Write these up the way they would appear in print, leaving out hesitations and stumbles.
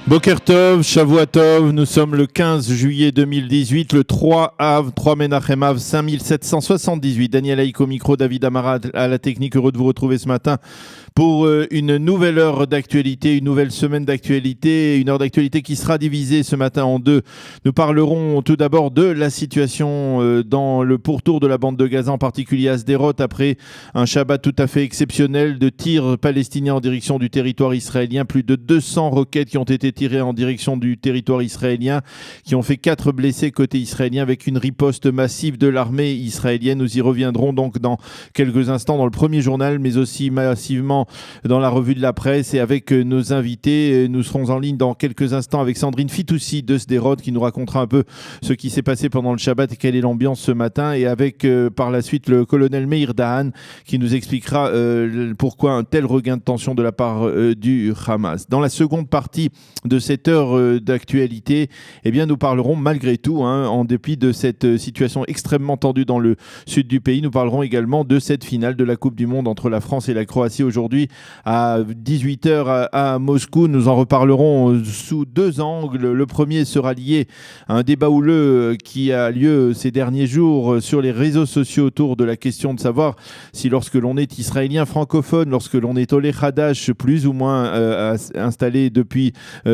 Boker Tov, Shavua Tov, nous sommes le 15 juillet 2018, le 3 Av, 3 Menachem Av 5778. Daniel Haïk au micro, David Amara à la technique. Heureux de vous retrouver ce matin pour une nouvelle heure d'actualité, une nouvelle semaine d'actualité, une heure d'actualité qui sera divisée ce matin en deux. Nous parlerons tout d'abord de la situation dans le pourtour de la bande de Gaza, en particulier à Sderot, après un Shabbat tout à fait exceptionnel de tirs palestiniens en direction du territoire israélien. Plus de 200 roquettes qui ont été tirées en direction du territoire israélien, qui ont fait 4 blessés côté israélien, avec une riposte massive de l'armée israélienne. Nous y reviendrons donc dans quelques instants dans le premier journal, mais aussi massivement dans la revue de la presse et avec nos invités. Nous serons en ligne dans quelques instants avec Sandrine Fitoussi de Sderot, qui nous racontera un peu ce qui s'est passé pendant le Shabbat et quelle est l'ambiance ce matin, et avec par la suite le colonel Meir Dahan qui nous expliquera pourquoi un tel regain de tension de la part du Hamas. Dans la seconde partie de cette heure d'actualité, eh bien, nous parlerons malgré tout, en dépit de cette situation extrêmement tendue dans le sud du pays, nous parlerons également de cette finale de la Coupe du Monde entre la France et la Croatie aujourd'hui à 18h à Moscou. Nous en reparlerons sous deux angles. Le premier sera lié à un débat houleux qui a lieu ces derniers jours sur les réseaux sociaux autour de la question de savoir si, lorsque l'on est israélien francophone, lorsque l'on est Olé Hadash plus ou moins installé depuis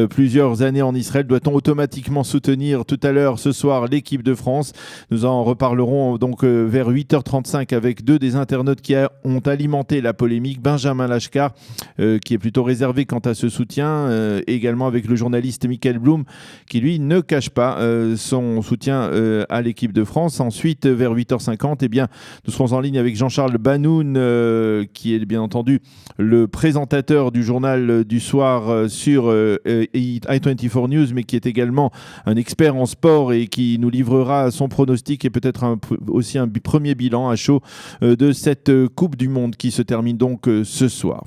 plusieurs années en Israël, doit-on automatiquement soutenir tout à l'heure, ce soir, l'équipe de France? Nous en reparlerons donc vers 8h35 avec deux des internautes qui ont alimenté la polémique. Benjamin Lashkar, qui est plutôt réservé quant à ce soutien, également avec le journaliste Michael Blum, qui lui ne cache pas son soutien à l'équipe de France. Ensuite, vers 8h50, eh bien, nous serons en ligne avec Jean-Charles Banoun, qui est bien entendu le présentateur du journal du soir sur i24 News, mais qui est également un expert en sport et qui nous livrera son pronostic et peut-être aussi un premier bilan à chaud de cette Coupe du Monde qui se termine donc ce soir.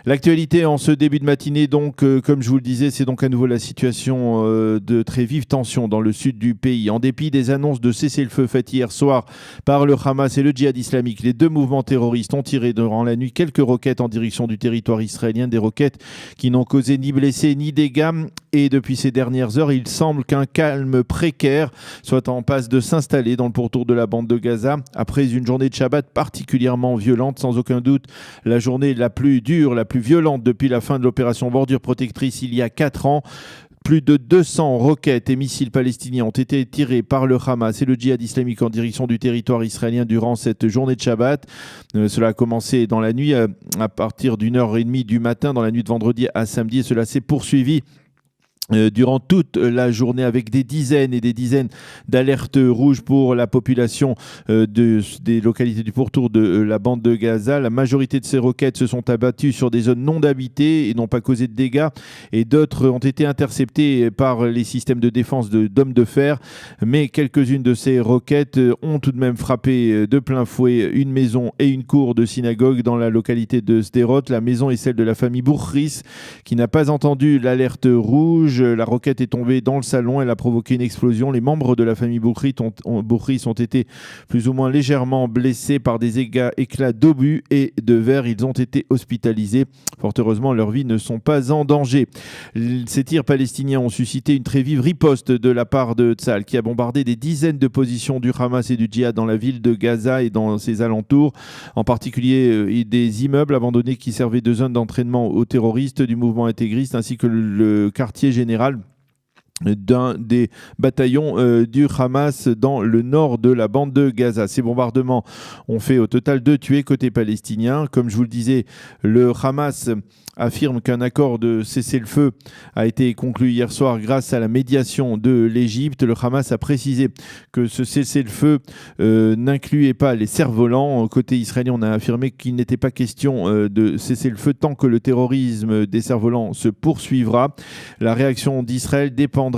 L'actualité en ce début de matinée, donc, comme je vous le disais, c'est donc à nouveau la situation de très vive tension dans le sud du pays. En dépit des annonces de cessez-le-feu faites hier soir par le Hamas et le djihad islamique, les deux mouvements terroristes ont tiré durant la nuit quelques roquettes en direction du territoire israélien, des roquettes qui n'ont causé ni blessés ni dégâts. Et depuis ces dernières heures, il semble qu'un calme précaire soit en passe de s'installer dans le pourtour de la bande de Gaza. Après une journée de Shabbat particulièrement violente, sans aucun doute la journée la plus dure, la plus violente depuis la fin de l'opération Bordure Protectrice il y a 4 ans. Plus de 200 roquettes et missiles palestiniens ont été tirés par le Hamas et le djihad islamique en direction du territoire israélien durant cette journée de Shabbat. Cela a commencé dans la nuit à partir d'1h30 du matin, dans la nuit de vendredi à samedi, et cela s'est poursuivi durant toute la journée avec des dizaines et des dizaines d'alertes rouges pour la population des localités du pourtour de la bande de Gaza. La majorité de ces roquettes se sont abattues sur des zones non habitées et n'ont pas causé de dégâts, et d'autres ont été interceptées par les systèmes de défense d'hommes de fer, mais quelques-unes de ces roquettes ont tout de même frappé de plein fouet une maison et une cour de synagogue dans la localité de Sderot. La maison est celle de la famille Bourris, qui n'a pas entendu l'alerte rouge. La roquette est tombée dans le salon, elle a provoqué une explosion. Les membres de la famille Bourris ont été plus ou moins légèrement blessés par des éclats d'obus et de verre. Ils ont été hospitalisés. Fort heureusement, leurs vies ne sont pas en danger. Ces tirs palestiniens ont suscité une très vive riposte de la part de Tsahal, qui a bombardé des dizaines de positions du Hamas et du djihad dans la ville de Gaza et dans ses alentours, en particulier des immeubles abandonnés qui servaient de zone d'entraînement aux terroristes du mouvement intégriste, ainsi que le quartier général d'un des bataillons du Hamas dans le nord de la bande de Gaza. Ces bombardements ont fait au total 2 tués côté palestinien. Comme je vous le disais, le Hamas affirme qu'un accord de cessez-le-feu a été conclu hier soir grâce à la médiation de l'Égypte. Le Hamas a précisé que ce cessez-le-feu n'incluait pas les cerfs-volants. Côté israélien, on a affirmé qu'il n'était pas question de cessez-le-feu tant que le terrorisme des cerfs-volants se poursuivra. La réaction d'Israël dépendra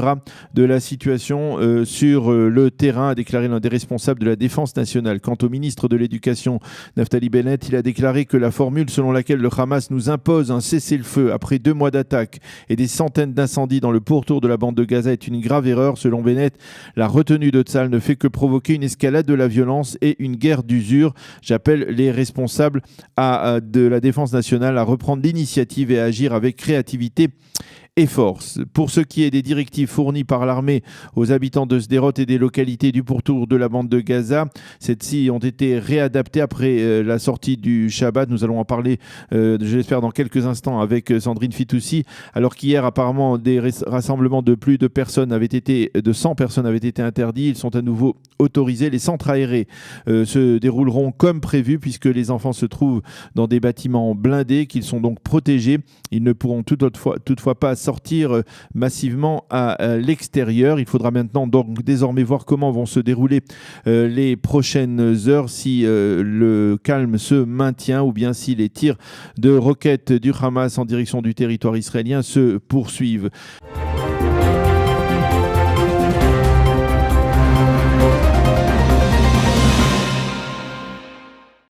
de la situation sur le terrain, a déclaré l'un des responsables de la Défense nationale. Quant au ministre de l'Éducation, Naftali Bennett, il a déclaré que la formule selon laquelle le Hamas nous impose un cessez-le-feu après 2 mois d'attaques et des centaines d'incendies dans le pourtour de la bande de Gaza est une grave erreur. Selon Bennett, la retenue de Tsahal ne fait que provoquer une escalade de la violence et une guerre d'usure. J'appelle les responsables de la Défense nationale à reprendre l'initiative et à agir avec créativité et force. Pour ce qui est des directives fournies par l'armée aux habitants de Sderot et des localités du pourtour de la bande de Gaza, celles-ci ont été réadaptées après la sortie du Shabbat. Nous allons en parler, je l'espère, dans quelques instants avec Sandrine Fitoussi. Alors qu'hier, apparemment, des rassemblements de plus de 100 personnes avaient été interdits. Ils sont à nouveau autorisés. Les centres aérés se dérouleront comme prévu puisque les enfants se trouvent dans des bâtiments blindés, qu'ils sont donc protégés. Ils ne pourront toutefois pas sortir massivement à l'extérieur. Il faudra maintenant donc désormais voir comment vont se dérouler les prochaines heures, si le calme se maintient ou bien si les tirs de roquettes du Hamas en direction du territoire israélien se poursuivent.